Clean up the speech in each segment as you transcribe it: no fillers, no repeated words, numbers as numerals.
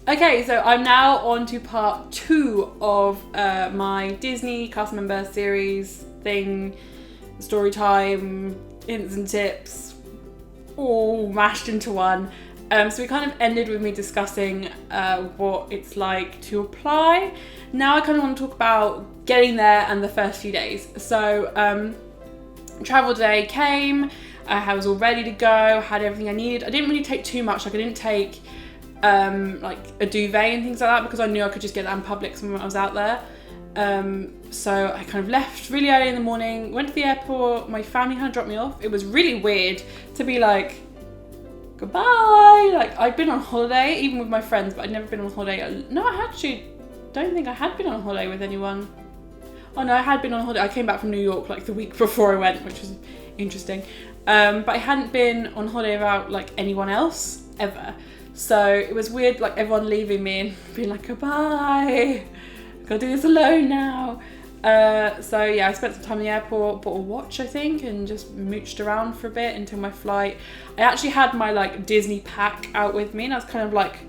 Okay, so I'm now on to part 2 of my Disney cast member series thing, story time, hints and tips, all mashed into one. So we kind of ended with me discussing what it's like to apply. Now I kind of want to talk about getting there and the first few days. So travel day came, I was all ready to go, had everything I needed. I didn't really take too much, like I didn't take like a duvet and things like that because I knew I could just get that in public when I was out there. So I kind of left really early in the morning, went to the airport, my family kind of dropped me off. It was really weird to be like, goodbye. Like I'd been on holiday, even with my friends, but I'd never been on holiday. No, I actually don't think I had been on holiday with anyone. Oh no, I had been on holiday. I came back from New York like the week before I went, which was interesting. But I hadn't been on holiday without like anyone else ever. So it was weird, like everyone leaving me and being like, goodbye, gotta do this alone now. So yeah, I spent some time in the airport, bought a watch I think, and just mooched around for a bit until my flight. I actually had my like Disney pack out with me and I was kind of like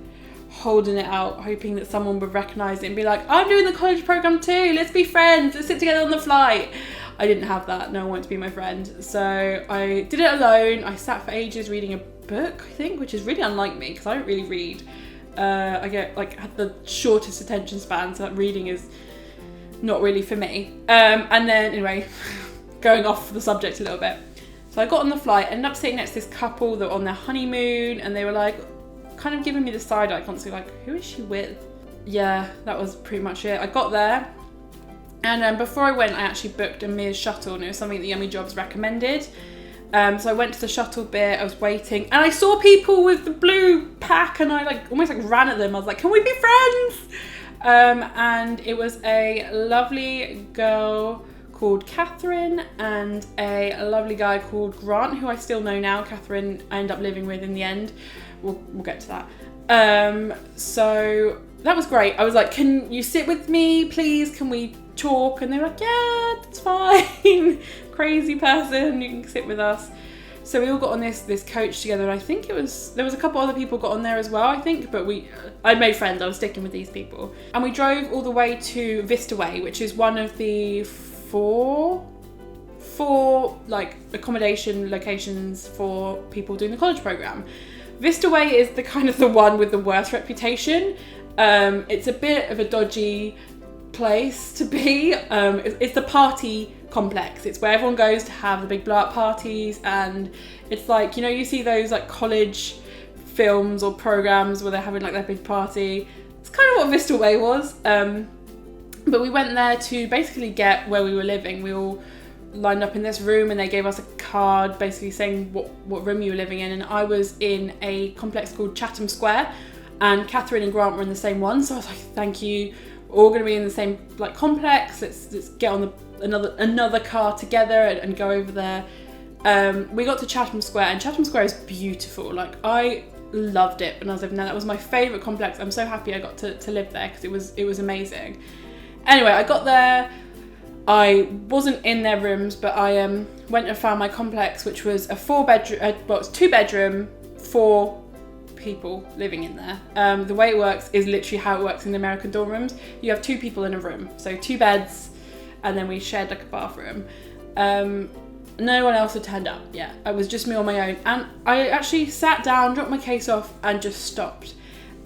holding it out, hoping that someone would recognise it and be like, I'm doing the college programme too, let's be friends, let's sit together on the flight. I didn't have that, no one wanted to be my friend. So I did it alone. I sat for ages reading a book, I think, which is really unlike me because I don't really read. I get like had the shortest attention span, so that reading is not really for me. And then anyway, going off the subject a little bit. So I got on the flight, ended up sitting next to this couple that were on their honeymoon, and they were like kind of giving me the side eye constantly, like, who is she with? Yeah, that was pretty much it. I got there, and before I went, I actually booked a Mears shuttle, and it was something that Yummy Jobs recommended. So I went to the shuttle bit, I was waiting, and I saw people with the blue pack, and I like almost like ran at them. I was like, can we be friends? And it was a lovely girl called Catherine and a lovely guy called Grant, who I still know now. Catherine I ended up living with in the end. We'll get to that. So that was great. I was like, can you sit with me, please? Can we talk? And they were like, yeah, that's fine. Crazy person, you can sit with us. So we all got on this coach together, and I think there was a couple other people got on there as well, I think, but I made friends. I was sticking with these people, and we drove all the way to Vista Way, which is one of the four like accommodation locations for people doing the college program. Vista Way is the kind of the one with the worst reputation. It's a bit of a dodgy place to be. It's the party complex. It's where everyone goes to have the big blow-up parties, and it's like, you know, you see those like college films or programs where they're having like their big party. It's kind of what Vista Way was. But we went there to basically get where we were living. We all lined up in this room, and they gave us a card basically saying what room you were living in, and I was in a complex called Chatham Square, and Catherine and Grant were in the same one. So I was like, thank you, we're all going to be in the same like complex, let's get on another car together and go over there. We got to Chatham Square, and Chatham Square is beautiful. Like I loved it when I was living there. That was my favourite complex. I'm so happy I got to live there because it was amazing. Anyway, I got there. I wasn't in their rooms, but I went and found my complex, which was a 2-bedroom, 4 people living in there. The way it works is literally how it works in the American dorm rooms. You have 2 people in a room, so 2 beds, and then we shared like a bathroom. No one else had turned up. Yeah, it was just me on my own, and I actually sat down, dropped my case off, and just stopped.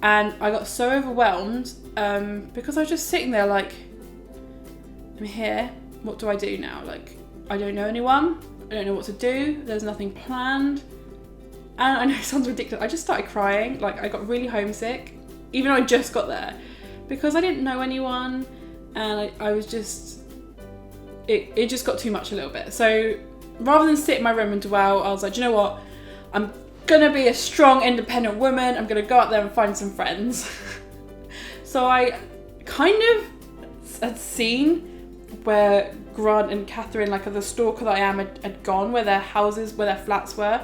And I got so overwhelmed because I was just sitting there like, I'm here, what do I do now? Like, I don't know anyone, I don't know what to do, there's nothing planned. And I know it sounds ridiculous, I just started crying. Like, I got really homesick, even though I just got there, because I didn't know anyone, and I was just, it just got too much a little bit. So rather than sit in my room and dwell, I was like, do you know what? I'm gonna be a strong, independent woman, I'm gonna go out there and find some friends. So I kind of had seen where Grant and Catherine, like the stalker that I am, had gone, where their flats were.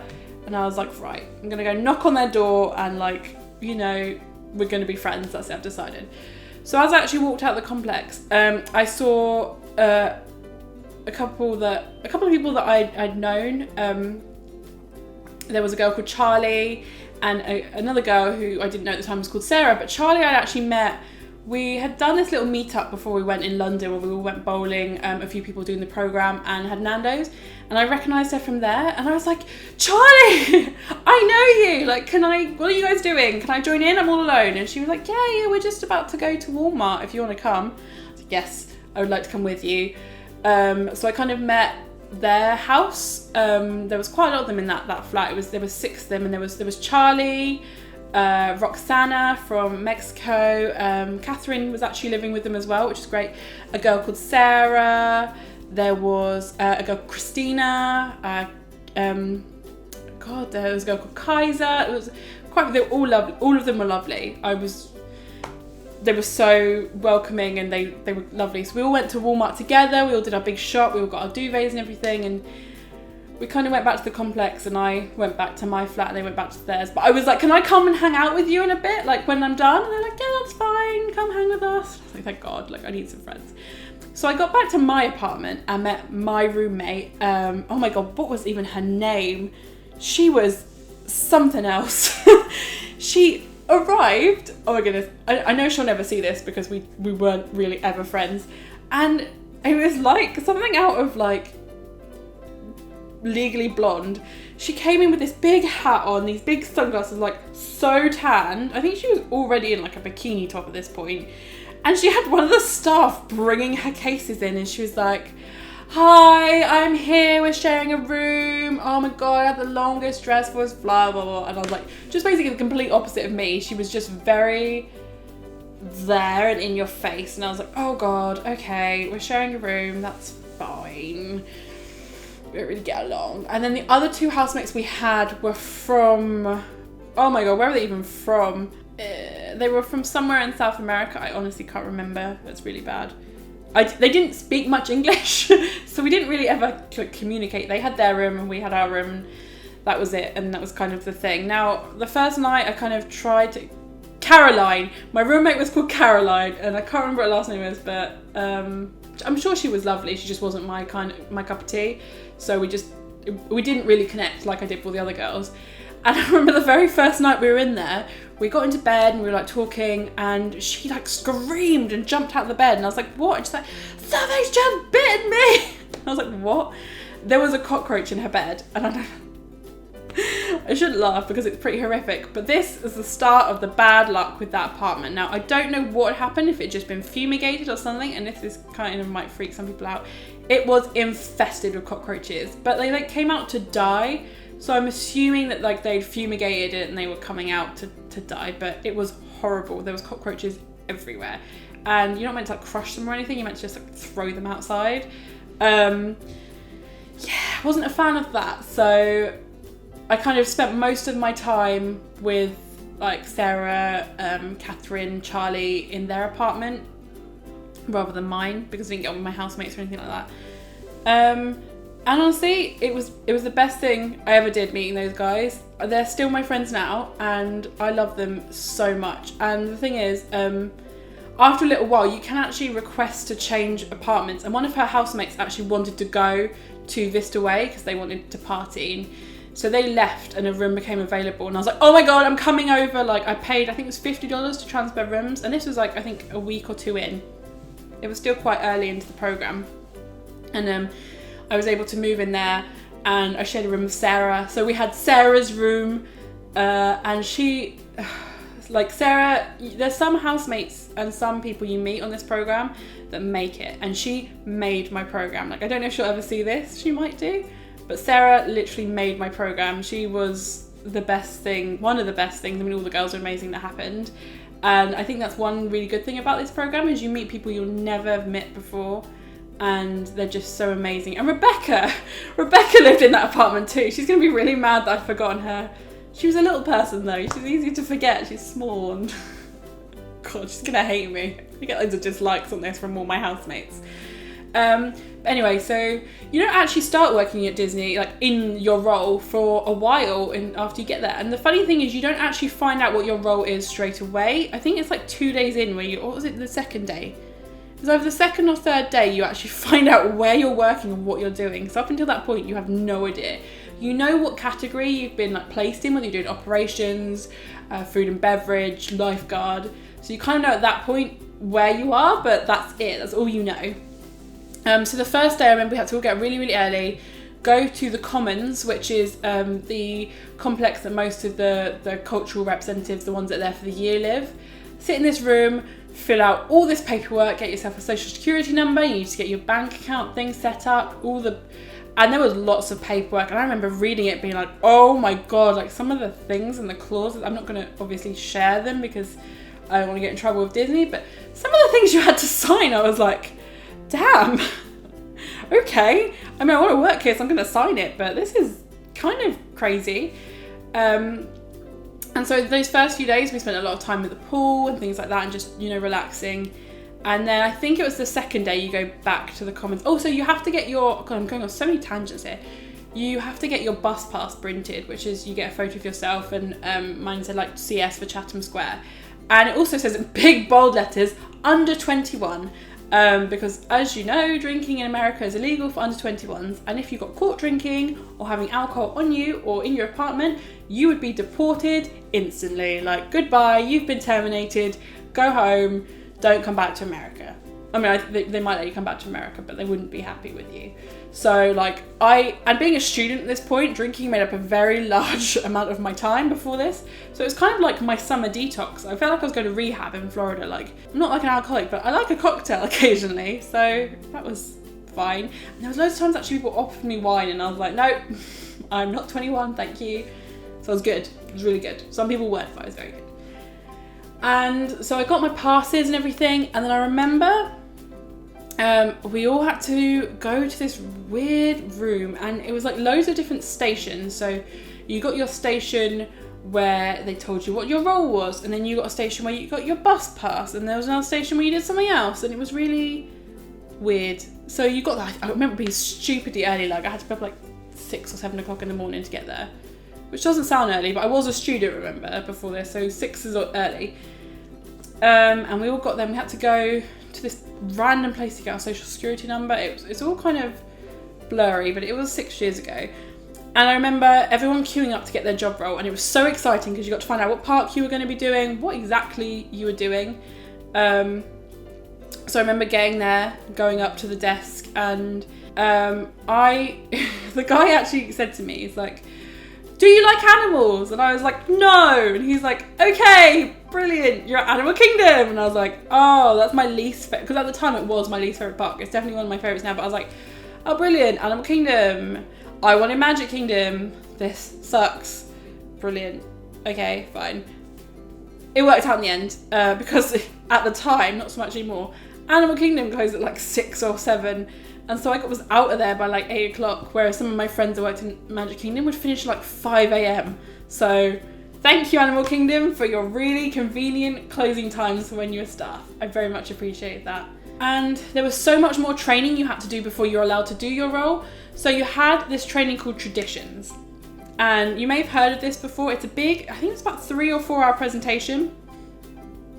And I was like, right, I'm gonna go knock on their door and like, you know, we're gonna be friends, that's it, I've decided. So as I actually walked out the complex, I saw a couple of people that I'd known. There was a girl called Charlie and another girl who I didn't know at the time was called Sarah, but Charlie I actually met. We had done this little meetup before we went in London where we all went bowling, a few people doing the programme, and had Nando's, and I recognised her from there, and I was like, Charlie, I know you, like, what are you guys doing? Can I join in? I'm all alone. And she was like, yeah, we're just about to go to Walmart if you want to come. I was like, yes, I would like to come with you. So I kind of met their house. There was quite a lot of them in that flat. There was 6 of them, and there was Charlie, Roxana from Mexico, Catherine was actually living with them as well, which is great. A girl called Sarah, there was a girl called Christina, there was a girl called Kaiser. It was they were all lovely. All of them were lovely. They were so welcoming, and they were lovely. So we all went to Walmart together, we all did our big shop, we all got our duvets and everything, and we kind of went back to the complex, and I went back to my flat and they went back to theirs. But I was like, can I come and hang out with you in a bit, like when I'm done? And they're like, yeah, that's fine, come hang with us. I was like, thank God, like I need some friends. So I got back to my apartment and met my roommate. Oh my God, what was even her name? She was something else. She arrived, oh my goodness, I know she'll never see this because we weren't really ever friends. And it was like something out of like Legally Blonde. She came in with this big hat on, these big sunglasses, like so tanned. I think she was already in like a bikini top at this point. And she had one of the staff bringing her cases in, and she was like, hi, I'm here, we're sharing a room. Oh my God, I had the longest dress for us, blah, blah, blah. And I was like, just basically the complete opposite of me. She was just very there and in your face. And I was like, oh God, okay, we're sharing a room, that's fine. We don't really get along. And then the other 2 housemates we had were from, oh my God, where were they even from? They were from somewhere in South America. I honestly can't remember. That's really bad. They didn't speak much English, so we didn't really ever communicate. They had their room and we had our room, and that was it. And that was kind of the thing. Now, the first night I kind of tried to... Caroline. My roommate was called Caroline, and I can't remember what her last name is, but I'm sure she was lovely. She just wasn't my cup of tea. So we didn't really connect like I did with the other girls. And I remember the very first night we were in there, we got into bed and we were like talking, and she like screamed and jumped out of the bed, and I was like, what? And she's like, something's just bitten me. I was like, what? There was a cockroach in her bed, and I shouldn't laugh because it's pretty horrific, but this is the start of the bad luck with that apartment. Now, I don't know what happened, if it had just been fumigated or something, and if this kind of might freak some people out. It was infested with cockroaches, but they like came out to die. So I'm assuming that like they'd fumigated it and they were coming out to die, but it was horrible. There was cockroaches everywhere, and you're not meant to like crush them or anything. You're meant to just like throw them outside. Yeah, wasn't a fan of that. So I kind of spent most of my time with like Sarah, Catherine, Charlie in their apartment rather than mine, because I didn't get on with my housemates or anything like that. And honestly, it was the best thing I ever did, meeting those guys. They're still my friends now, and I love them so much. And the thing is, after a little while, you can actually request to change apartments. And one of her housemates actually wanted to go to Vista Way because they wanted to party. So they left and a room became available. And I was like, oh my God, I'm coming over. Like I paid, I think it was $50 to transfer rooms. And this was like, I think a week or 2 in. It was still quite early into the program. And I was able to move in there, and I shared a room with Sarah. So we had Sarah's room, and she, like Sarah, there's some housemates and some people you meet on this program that make it, and she made my program. Like I don't know if she'll ever see this, she might do, but Sarah literally made my program. She was the best thing, one of the best things. I mean, all the girls are amazing that happened, and I think that's one really good thing about this program is you meet people you'll never have met before. And they're just so amazing. And Rebecca lived in that apartment too. She's gonna be really mad that I've forgotten her. She was a little person though. She's easy to forget. She's small and God, she's gonna hate me. I get loads of dislikes on this from all my housemates. Anyway, so you don't actually start working at Disney like in your role for a while after you get there. And the funny thing is you don't actually find out what your role is straight away. I think it's like 2 days in where what was it, the second day? Because over the second or third day, you actually find out where you're working and what you're doing. So up until that point, you have no idea. you know what category you've been like placed in, whether you're doing operations, food and beverage, lifeguard. So you kind of know at that point where you are, but that's it. That's all you know. So the first day, I remember we had to all get really, really early, go to the Commons, which is the complex that most of the cultural representatives, the ones that are there for the year, live. Sit in this room, fill out all this paperwork, get yourself a social security number, you need to get your bank account thing set up, and there was lots of paperwork, and I remember reading it being like, oh my god, like some of the things and the clauses, I'm not going to obviously share them because I don't want to get in trouble with Disney, but some of the things you had to sign, I was like, damn, okay, I mean, I want to work here, so I'm going to sign it, but this is kind of crazy. And so those first few days, we spent a lot of time at the pool and things like that, and just, you know, relaxing. And then I think it was the second day you go back to the Commons. Oh, so you have to get your, God, I'm going on so many tangents here. You have to get your bus pass printed, which is you get a photo of yourself, and mine said like CS for Chatham Square. And it also says in big bold letters, under 21. Because as you know, drinking in America is illegal for under 21s, and if you got caught drinking or having alcohol on you or in your apartment, you would be deported instantly. Like, goodbye, you've been terminated, go home, don't come back to America. I mean, they might let you come back to America, but they wouldn't be happy with you. So like and being a student at this point, drinking made up a very large amount of my time before this. So it was kind of like my summer detox. I felt like I was going to rehab in Florida. Like, I'm not like an alcoholic, but I like a cocktail occasionally. So that was fine. And there was loads of times actually people offered me wine and I was like, no, I'm not 21, thank you. So it was good. It was really good. Some people weren't, but it was very good. And so I got my passes and everything. And then I remember we all had to go to this weird room, and it was like loads of different stations. So you got your station where they told you what your role was, and then you got a station where you got your bus pass, and there was another station where you did something else, and it was really weird. So you got that. I remember being stupidly early, like I had to be up like 6 or 7 o'clock in the morning to get there, which doesn't sound early, but I was a student, remember, before this, so 6 is early. And we all got there, and we had to go to this random place to get our social security number. It's all kind of blurry, but it was 6 years ago. And I remember everyone queuing up to get their job role, and it was so exciting because you got to find out what park you were going to be doing, what exactly you were doing. So I remember getting there, going up to the desk, and the guy actually said to me, he's like, do you like animals? And I was like, no. And he's like, okay, brilliant, you're at Animal Kingdom. And I was like, oh, that's my least favorite, because at the time it was my least favorite park. It's definitely one of my favorites now, but I was like, oh, brilliant, Animal Kingdom. I wanted Magic Kingdom. This sucks. Brilliant. Okay, fine. It worked out in the end, because at the time, not so much anymore, Animal Kingdom closed at like 6 or 7. And so I was out of there by like 8 o'clock, whereas some of my friends that worked in Magic Kingdom would finish like 5 a.m. So thank you, Animal Kingdom, for your really convenient closing times for when you were staff. I very much appreciate that. And there was so much more training you had to do before you're allowed to do your role. So you had this training called Traditions. And you may have heard of this before. It's a big, I think it's about 3 or 4 hour presentation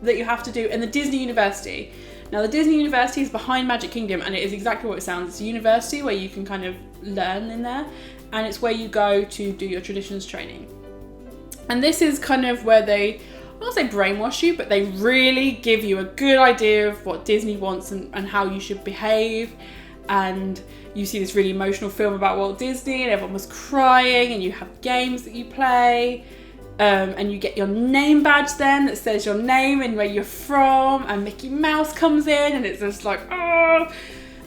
that you have to do in the Disney University. Now, the Disney University is behind Magic Kingdom, and it is exactly what it sounds. It's a university where you can kind of learn in there, and it's where you go to do your traditions training. And this is kind of where they, I won't say brainwash you, but they really give you a good idea of what Disney wants and how you should behave. And you see this really emotional film about Walt Disney, and everyone was crying, and you have games that you play. And you get your name badge then that says your name and where you're from, and Mickey Mouse comes in, and it's just like, oh,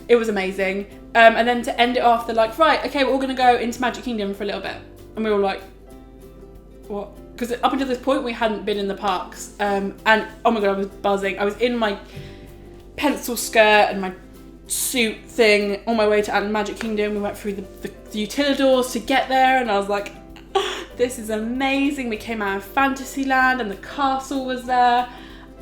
it was amazing. And then to end it off, they're like, right, okay, we're all gonna go into Magic Kingdom for a little bit. And we were all like, what? Because up until this point, we hadn't been in the parks. And oh my God, I was buzzing. I was in my pencil skirt and my suit thing on my way to Magic Kingdom. We went through the utilidors to get there, and I was like, this is amazing. We came out of Fantasyland and the castle was there,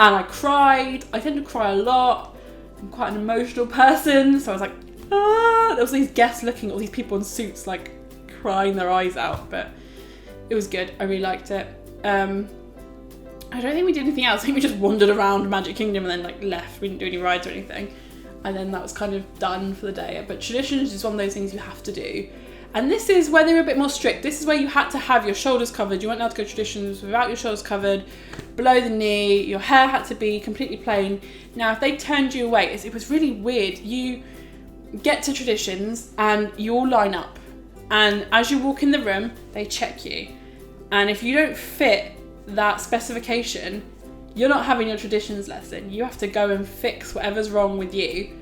and I cried. I tend to cry a lot. I'm quite an emotional person, so I was like, ah. There was these guests looking at all these people in suits like crying their eyes out, but it was good. I really liked it. I don't think we did anything else. I think we just wandered around Magic Kingdom and then like left. We didn't do any rides or anything, and then that was kind of done for the day. But Traditions is one of those things you have to do. And this is where they were a bit more strict. This is where you had to have your shoulders covered. You weren't allowed to go to traditions without your shoulders covered, below the knee. Your hair had to be completely plain. Now, if they turned you away, it was really weird. You get to traditions and you all line up. And as you walk in the room, they check you. And if you don't fit that specification, you're not having your traditions lesson. You have to go and fix whatever's wrong with you.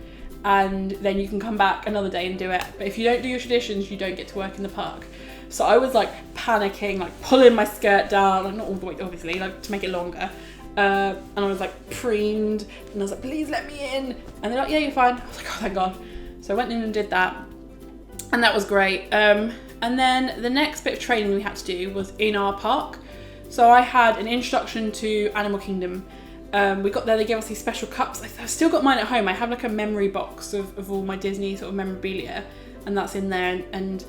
And then you can come back another day and do it. But if you don't do your traditions, you don't get to work in the park. So I was like panicking, like pulling my skirt down, like not all the way obviously, like to make it longer. And I was like preened, and I was like, please let me in. And they're like, yeah, you're fine. I was like, oh, thank God. So I went in and did that. And that was great. And then the next bit of training we had to do was in our park. So I had an introduction to Animal Kingdom. We got there, they gave us these special cups. I've still got mine at home. I have like a memory box of all my Disney sort of memorabilia, and that's in there. And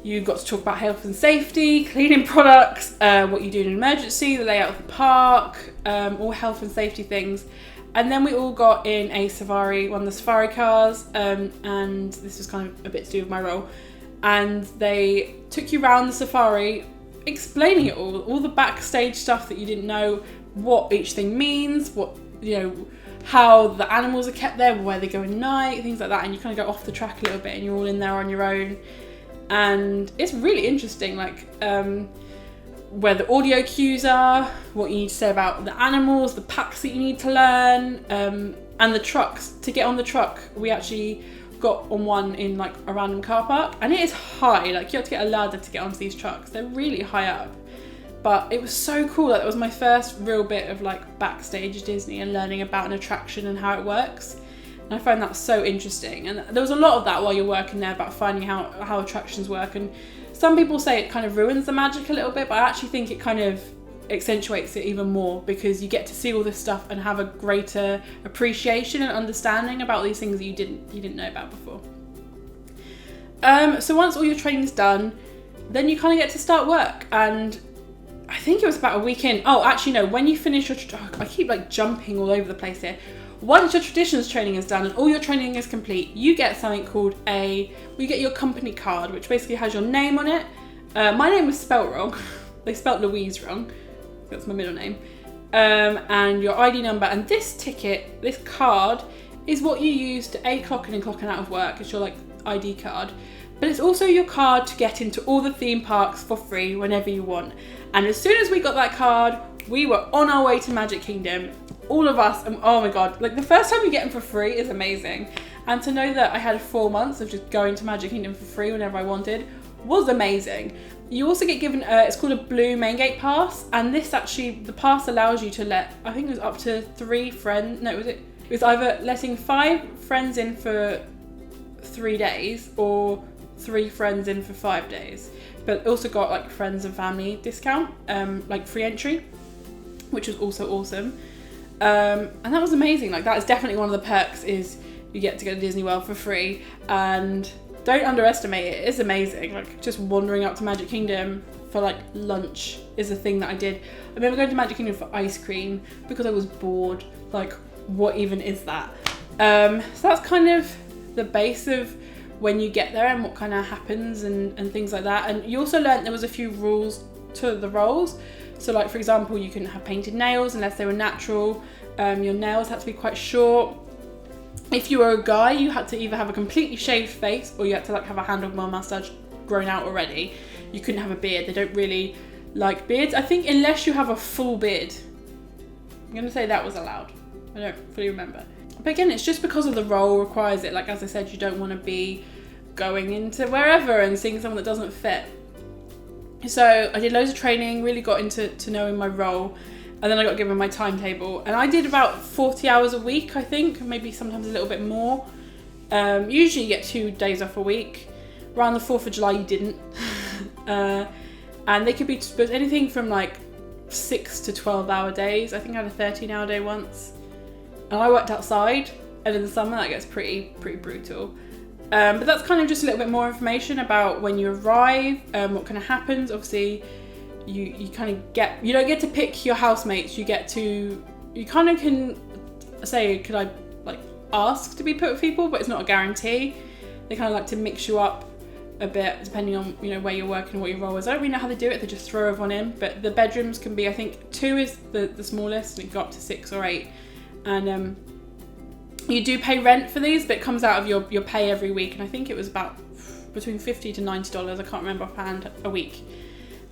you got to talk about health and safety, cleaning products, what you do in an emergency, the layout of the park, all health and safety things. And then we all got in a safari, one of the safari cars, and this was kind of a bit to do with my role. And they took you around the safari, explaining it all the backstage stuff that you didn't know, what each thing means, what, you know, how the animals are kept there, where they go at night, things like that. And you kind of go off the track a little bit and you're all in there on your own. And it's really interesting, like where the audio cues are, what you need to say about the animals, the packs that you need to learn, and the trucks. To get on the truck, we actually got on one in like a random car park, and it is high, like you have to get a ladder to get onto these trucks. They're really high up. But it was so cool. Like, it was my first real bit of like backstage Disney and learning about an attraction and how it works. And I found that so interesting. And there was a lot of that while you're working there about finding how attractions work. And some people say it kind of ruins the magic a little bit, but I actually think it kind of accentuates it even more, because you get to see all this stuff and have a greater appreciation and understanding about these things that you didn't know about before. So once all your training's done, then you kind of get to start work. And I think it was about a week in. Oh, actually no, when you finish your, I keep like jumping all over the place here. Once your traditions training is done and all your training is complete, you get something called you get your company card, which basically has your name on it. My name was spelt wrong. They spelt Louise wrong. That's my middle name. And your ID number. And this ticket, this card, is what you use to clock in and clock out of work. It's your like ID card. But it's also your card to get into all the theme parks for free whenever you want. And as soon as we got that card, we were on our way to Magic Kingdom. All of us, and oh my God, like the first time you get them for free is amazing. And to know that I had 4 months of just going to Magic Kingdom for free whenever I wanted was amazing. You also get given, it's called a blue main gate pass. And this actually, the pass allows you to let, I think it was up to 3 friends, no, it was either letting 5 friends in for 3 days or 3 friends in for 5 days. But also got like friends and family discount, like free entry, which was also awesome. And that was amazing. Like that is definitely one of the perks, is you get to go to Disney World for free. And don't underestimate it. It's amazing. Like just wandering up to Magic Kingdom for like lunch is a thing that I did. I remember going to Magic Kingdom for ice cream because I was bored. Like what even is that? So that's kind of the base of when you get there and what kind of happens and things like that. And you also learned there was a few rules to the roles. So like, for example, you couldn't have painted nails unless they were natural. Your nails had to be quite short. If you were a guy, you had to either have a completely shaved face or you had to like have a handlebar mustache grown out already. You couldn't have a beard. They don't really like beards. I think unless you have a full beard. I'm going to say that was allowed. I don't fully remember. But again, it's just because of the role requires it. Like, as I said, you don't want to be going into wherever and seeing someone that doesn't fit. So I did loads of training, really got into knowing my role. And then I got given my timetable. And I did about 40 hours a week, I think. Maybe sometimes a little bit more. Usually you get 2 days off a week. Around the 4th of July, you didn't. And they could be anything from like 6 to 12-hour days. I think I had a 13-hour day once. And I worked outside, and in the summer that gets pretty brutal. But that's kind of just a little bit more information about when you arrive, what kind of happens. Obviously, you kind of you don't get to pick your housemates. You kind of can say, could I like ask to be put with people, but it's not a guarantee. They kind of like to mix you up a bit, depending on, you know, where you're working and what your role is. I don't really know how they do it, they just throw everyone in, but the bedrooms can be, I think 2 is the smallest, and it can go up to 6 or 8. And you do pay rent for these, but it comes out of your pay every week, and I think it was about between $50 to $90, I can't remember offhand, a week.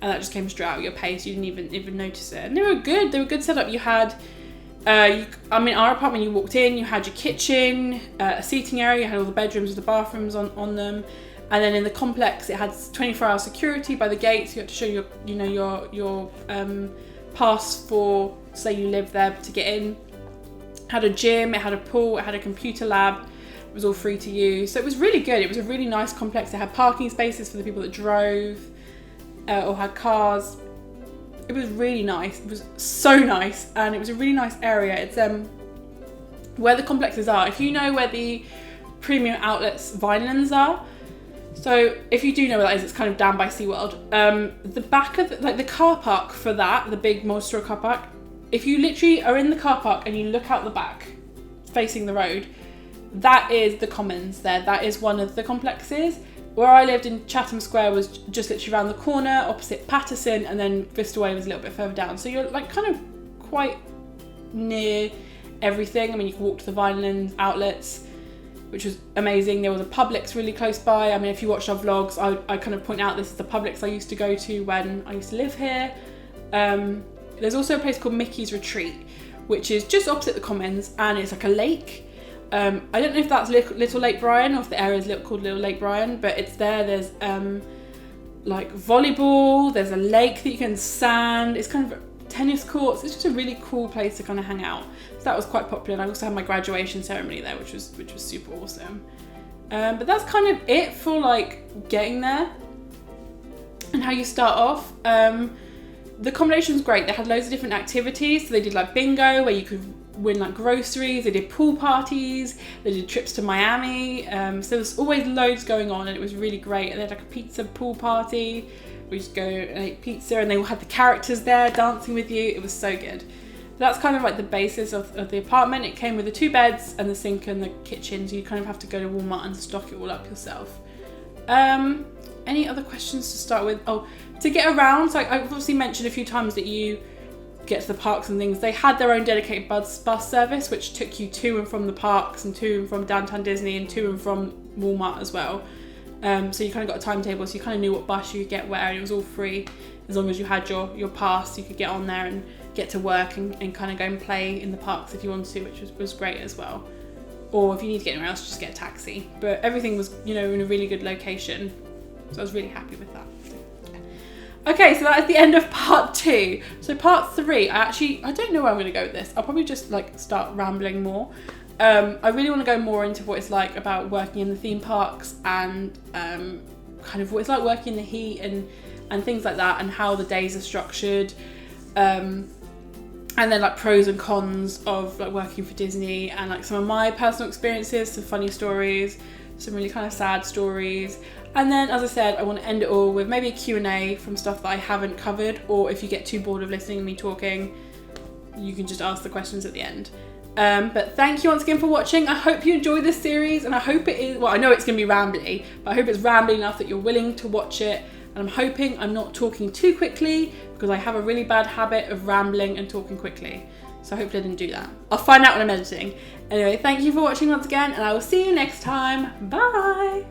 And that just came straight out of your pay, so you didn't even notice it. And they were good setup. You had our apartment, you walked in, you had your kitchen, a seating area, you had all the bedrooms with the bathrooms on them. And then in the complex, it had 24-hour security by the gates. You had to show your pass for, say you live there, to get in. It had a gym, it had a pool, it had a computer lab. It was all free to use. So it was really good. It was a really nice complex. It had parking spaces for the people that drove or had cars. It was really nice. It was so nice, and it was a really nice area. It's where the complexes are. If you know where the premium outlets Vinelands are, so if you do know where that is, it's kind of down by SeaWorld. The back of the car park for that, the big multi-story car park, if you literally are in the car park and you look out the back, facing the road, that is the Commons there. That is one of the complexes. Where I lived in Chatham Square was just literally around the corner, opposite Patterson, and then Vista Way was a little bit further down. So you're like kind of quite near everything. I mean, you can walk to the Vineland outlets, which was amazing. There was a Publix really close by. I mean, if you watched our vlogs, I kind of point out this is the Publix I used to go to when I used to live here. There's also a place called Mickey's Retreat, which is just opposite the Commons, and it's like a lake. I don't know if that's Little Lake Brian or if the area is called Little Lake Brian, but it's there. There's like volleyball, there's a lake that you can sand, it's kind of tennis courts. It's just a really cool place to kind of hang out. So that was quite popular, and I also had my graduation ceremony there, which was super awesome. But that's kind of it for like getting there and how you start off. The accommodation's great. They had loads of different activities. So they did like bingo, where you could win like groceries. They did pool parties. They did trips to Miami. So there was always loads going on, and it was really great. And they had like a pizza pool party. We just go and ate pizza, and they all had the characters there dancing with you. It was so good. That's kind of like the basis of the apartment. It came with the 2 beds and the sink and the kitchen, so you kind of have to go to Walmart and stock it all up yourself. Any other questions to start with? Oh, to get around, so I've obviously mentioned a few times that you get to the parks and things. They had their own dedicated bus service, which took you to and from the parks, and to and from downtown Disney, and to and from Walmart as well. So you kind of got a timetable, so you kind of knew what bus you could get where, and it was all free as long as you had your pass. You could get on there and get to work and kind of go and play in the parks if you wanted to, which was great as well. Or if you need to get anywhere else, just get a taxi. But everything was, in a really good location, so I was really happy with that. Okay, so that is the end of part 2. So part 3, I don't know where I'm going to go with this. I'll probably just like start rambling more. I really want to go more into what it's like about working in the theme parks, and kind of what it's like working in the heat and things like that, and how the days are structured. And then like pros and cons of like working for Disney, and like some of my personal experiences, some funny stories, some really kind of sad stories. And then, as I said, I want to end it all with maybe a Q&A from stuff that I haven't covered, or if you get too bored of listening to me talking, you can just ask the questions at the end. But thank you once again for watching. I hope you enjoyed this series, and I hope it is, well, I know it's going to be rambly, but I hope it's rambly enough that you're willing to watch it. And I'm hoping I'm not talking too quickly, because I have a really bad habit of rambling and talking quickly. So hopefully I didn't do that. I'll find out when I'm editing. Anyway, thank you for watching once again, and I will see you next time. Bye!